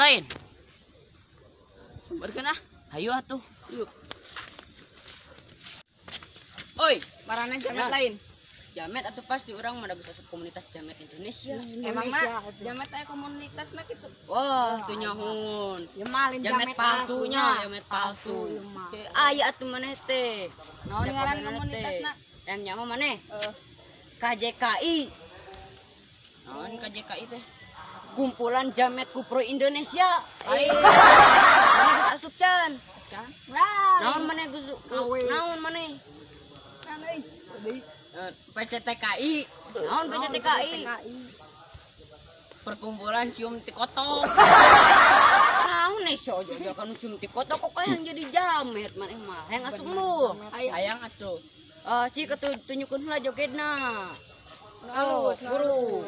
lain. Sumberkeun ah. Hayu atuh. Yuk. Oi, Marana jamet Ya. lain. jamet atuh pasti orang mah geus asup komunitas jamet Indonesia. Emang mah jamet aya komunitasna kitu. Wah, tuh nyahun. Ya malin Jamet palsunya, jamet palsu. Aya atuh maneh teh. Naon Dek ngaran pabeana komunitasna? teh. Yang nyaho maneh? KJKI. Naon KJKI teh? Kumpulan Jamet Kupro Indonesia. Maneh asup can. Naon maneh geus naon maneh? PCTKI. Naon PCTKI? Perkumpulan cium tikotok. Naon nih so jajal kan cium tikotok kok yang jadi jamet maneh mah. Hayang asup lu. Hayang atuh. Cik tunjukeun heula jogetna. Halo, guru.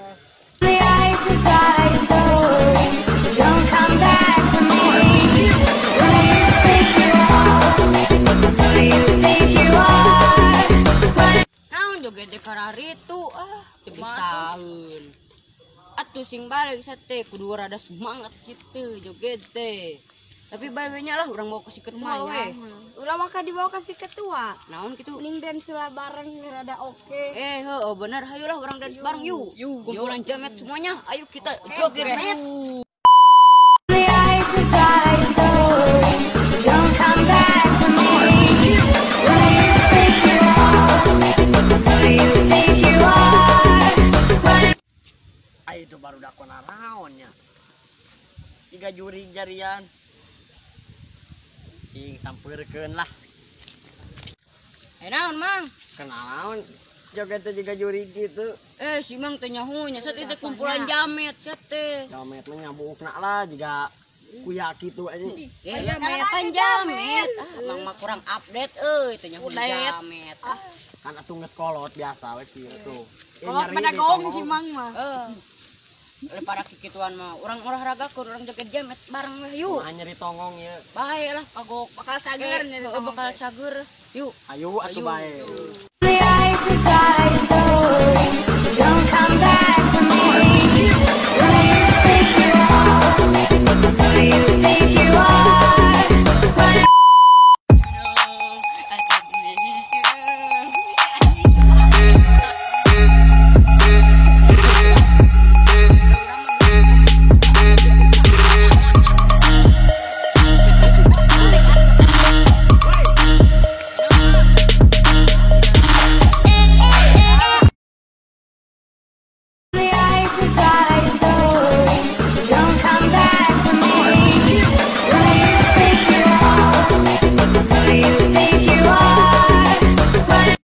The ice is ice, so don't come back to me. Who do you think you are? Naon joget teh kararitu teu bisaeun. Atuh sing balik sate kudu rada semangat kitu joget teh. Tapi bae nya lah urang bawa ka si ketua we. Ulah maka dibawa ka si ketua. Naon kitu? Mending dance lah bareng rada oke. Heuh bener hayulah urang dance bareng yuk. Kumpulan jamet semuanya, ayo kita joget. The ice is ice, so don't come back to me. Who do you think you are? Ayo itu baru dakon naonnya. 3 juri jarian. Sing sampeurkeun lah. Naon mang? Kenaon joget teh 3 juri gitu. Si mang teh nyahunya sate teh kumpulan jamet sate. Jamet mah nyabukna lah juga kuya kitu aja. Ya kan jamet. Mang mah kurang update euy teh nyahu jamet. Kan atuh geus kolot biasa we kieu tuh. Kalau pada gong si Mang mah. Oleh para kikituan mah urang olahraga kun urang joget jamet bareng we yuk. Nyeri tongong ya. Bae lah kagok Bakal cager nyari tongong bakal cager. Yuk. Ayo atuh bae. The ice is ice.